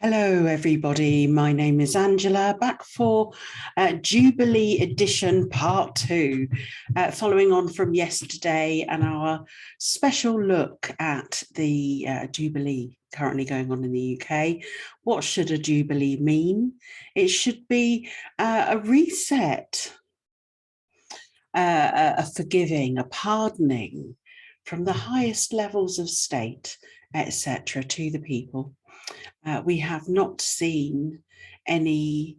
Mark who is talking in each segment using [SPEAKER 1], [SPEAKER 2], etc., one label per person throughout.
[SPEAKER 1] Hello, everybody. My name is Angela, back for Jubilee edition part 2, following on from yesterday and our special look at the Jubilee currently going on in the UK. What should a Jubilee mean? It should be a reset, a forgiving, a pardoning from the highest levels of state, etc., to the people. We have not seen any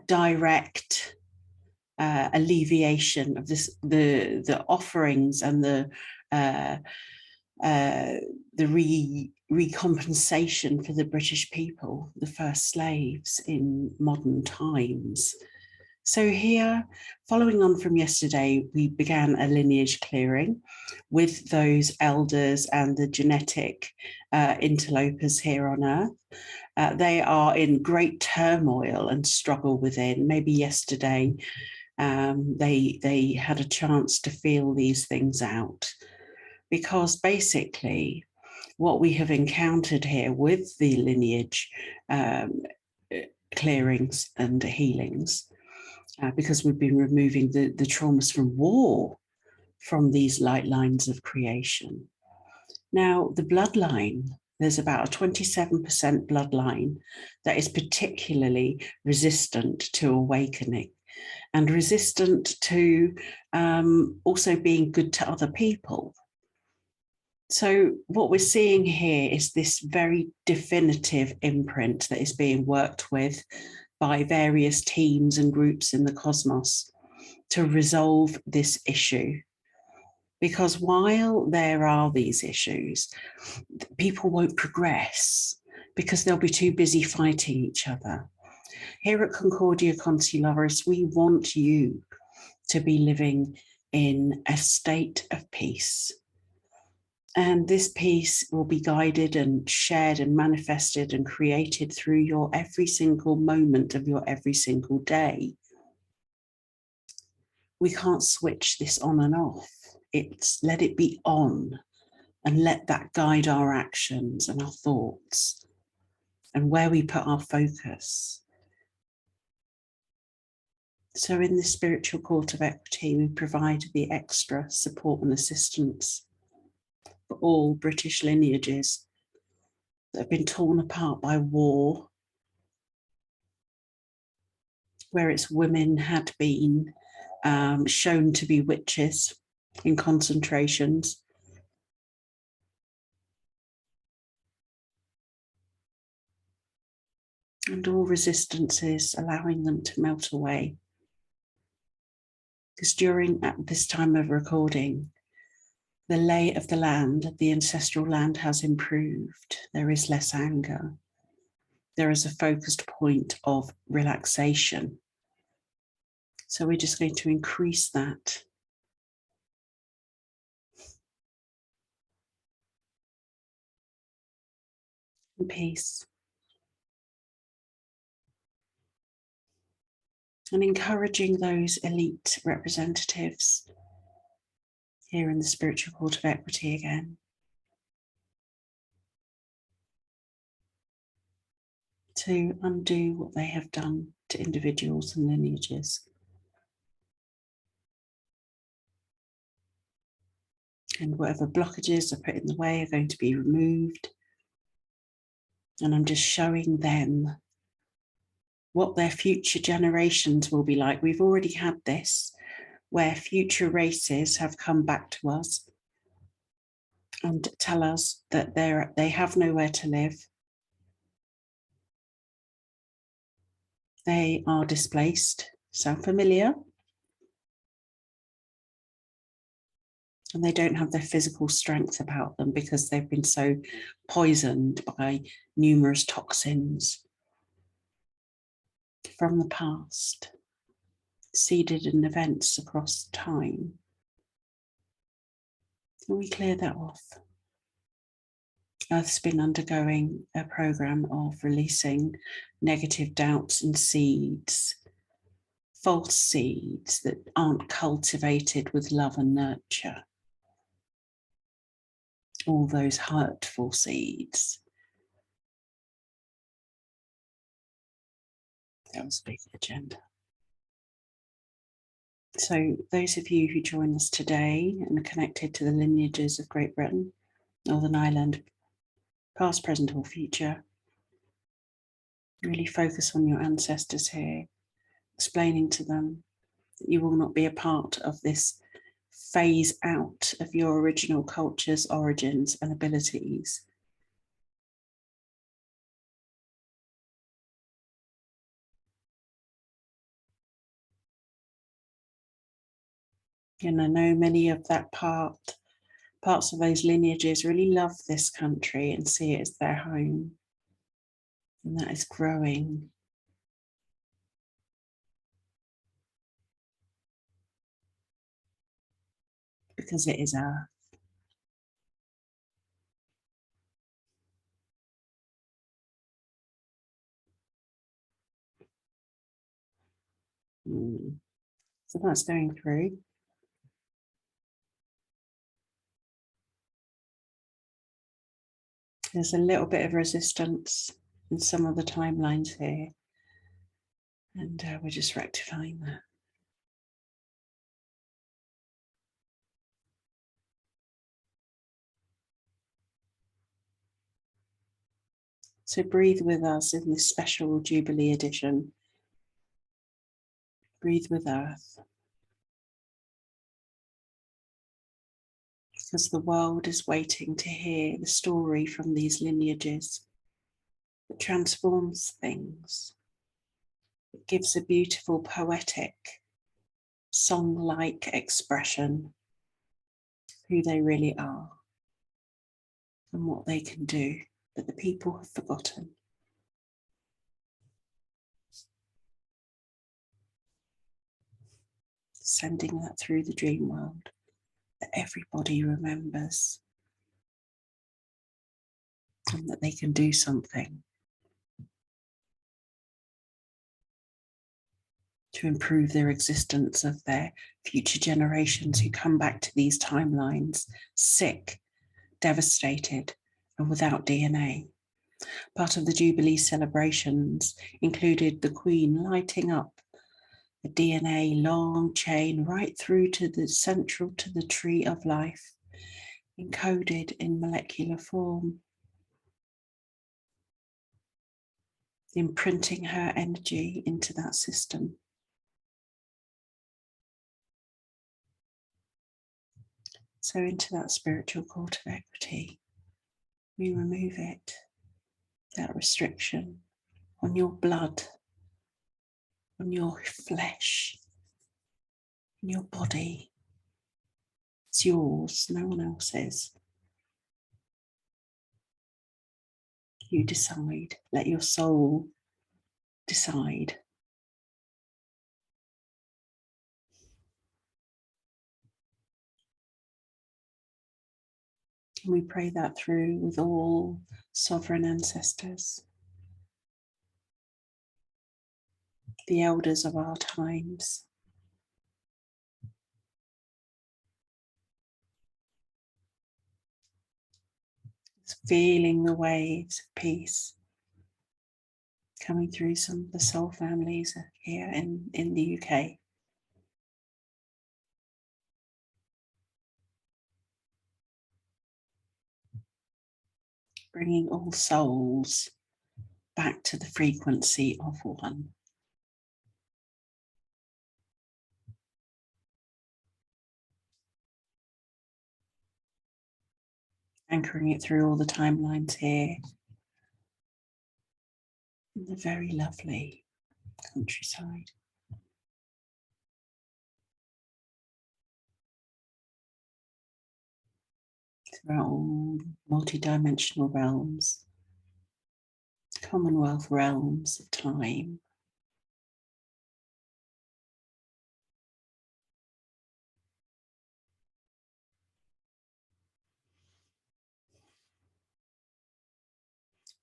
[SPEAKER 1] direct alleviation of this, the offerings and the recompensation for the British people, the first slaves in modern times. So here, following on from yesterday, we began a lineage clearing with those elders and the genetic interlopers here on Earth. They are in great turmoil and struggle within. Maybe yesterday they had a chance to feel these things out, because basically what we have encountered here with the lineage clearings and healings, because we've been removing the traumas from war from these light lines of creation. Now, the bloodline, there's about a 27% bloodline that is particularly resistant to awakening and resistant to also being good to other people. So what we're seeing here is this very definitive imprint that is being worked with by various teams and groups in the cosmos to resolve this issue. Because while there are these issues, people won't progress because they'll be too busy fighting each other. Here at Concordia Consularis, we want you to be living in a state of peace. And this peace will be guided and shared and manifested and created through your every single moment of your every single day. We can't switch this on and off. It's let it be on and let that guide our actions and our thoughts and where we put our focus. So in the spiritual court of equity, we provide the extra support and assistance for all British lineages that have been torn apart by war, where its women had been shown to be witches in concentrations. And all resistances, allowing them to melt away. Because during at this time of recording, the lay of the land, the ancestral land, has improved. There is less anger. There is a focused point of relaxation. So we're just going to increase that. And peace. And encouraging those elite representatives here in the spiritual court of equity again to undo what they have done to individuals and lineages. And whatever blockages are put in the way are going to be removed. And I'm just showing them what their future generations will be like. We've already had this, where future races have come back to us and tell us that they have nowhere to live. They are displaced. Sound familiar? And they don't have their physical strength about them because they've been so poisoned by numerous toxins from the past, seeded in events across time. And we clear that off. Earth's been undergoing a program of releasing negative doubts and seeds, false seeds that aren't cultivated with love and nurture. All those hurtful seeds. That was a big agenda. So those of you who join us today and are connected to the lineages of Great Britain, Northern Ireland, past, present or future, really focus on your ancestors here, explaining to them that you will not be a part of this phase out of your original culture's origins and abilities. And I know many of that parts of those lineages really love this country and see it as their home. And that is growing. Because it is Earth. So that's going through. There's a little bit of resistance in some of the timelines here. And we're just rectifying that. So breathe with us in this special Jubilee edition. Breathe with Earth. Because the world is waiting to hear the story from these lineages. It transforms things. It gives a beautiful, poetic, song-like expression of who they really are and what they can do that the people have forgotten. Sending that through the dream world that everybody remembers and that they can do something to improve their existence of their future generations who come back to these timelines sick, devastated, and without DNA. Part of the Jubilee celebrations included the Queen lighting up a DNA long chain right through to the central to the tree of life, encoded in molecular form, imprinting her energy into that system. So into that spiritual court of equity, we remove it, that restriction on your blood, on your flesh, on your body. It's yours, no one else's. You decide, let your soul decide. And we pray that through with all sovereign ancestors, the elders of our times. It's feeling the waves of peace coming through some of the soul families here in the UK. Bringing all souls back to the frequency of one. Anchoring it through all the timelines here in the very lovely countryside. Throughout all multi-dimensional realms, Commonwealth realms of time.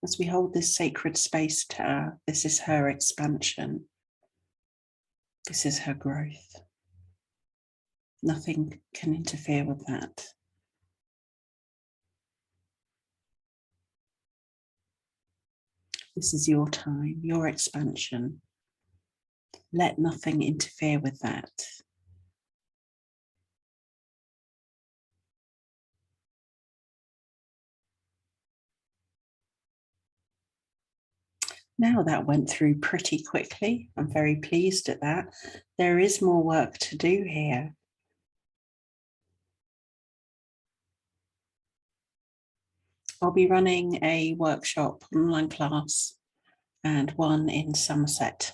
[SPEAKER 1] As we hold this sacred space to her, this is her expansion. This is her growth. Nothing can interfere with that. This is your time, your expansion. Let nothing interfere with that. Now that went through pretty quickly. I'm very pleased at that. There is more work to do here. I'll be running a workshop, online class, and one in Somerset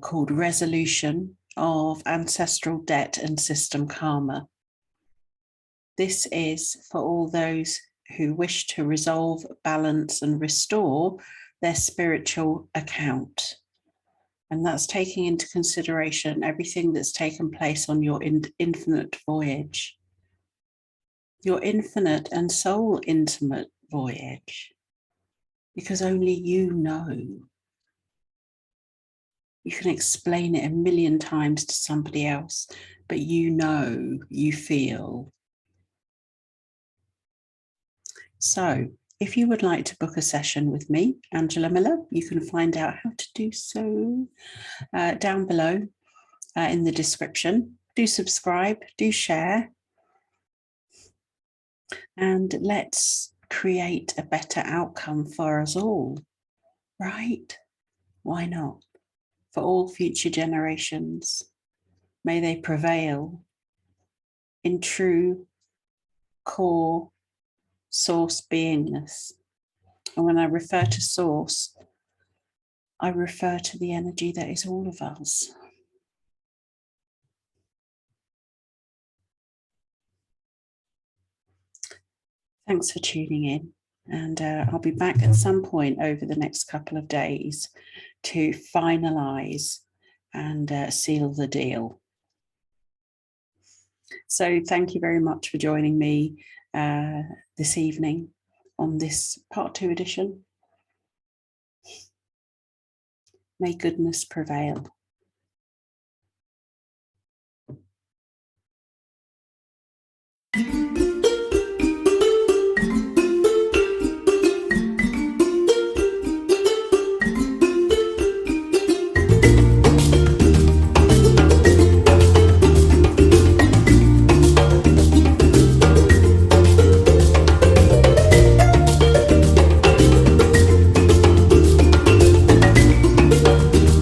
[SPEAKER 1] called Resolution of Ancestral Debt and System Karma. This is for all those who wish to resolve, balance, and restore their spiritual account. And that's taking into consideration everything that's taken place on your infinite voyage, your infinite and soul intimate voyage, because only you know. You can explain it a million times to somebody else, but you know, you feel. So if you would like to book a session with me, Angela Miller, you can find out how to do so down below in the description. Do subscribe, do share, and let's create a better outcome for us all, right? Why not? For all future generations, may they prevail in true core source beingness. And when I refer to source, I refer to the energy that is all of us. Thanks for tuning in. And I'll be back at some point over the next couple of days to finalize and seal the deal. So thank you very much for joining me this evening on this part 2 edition. May goodness prevail.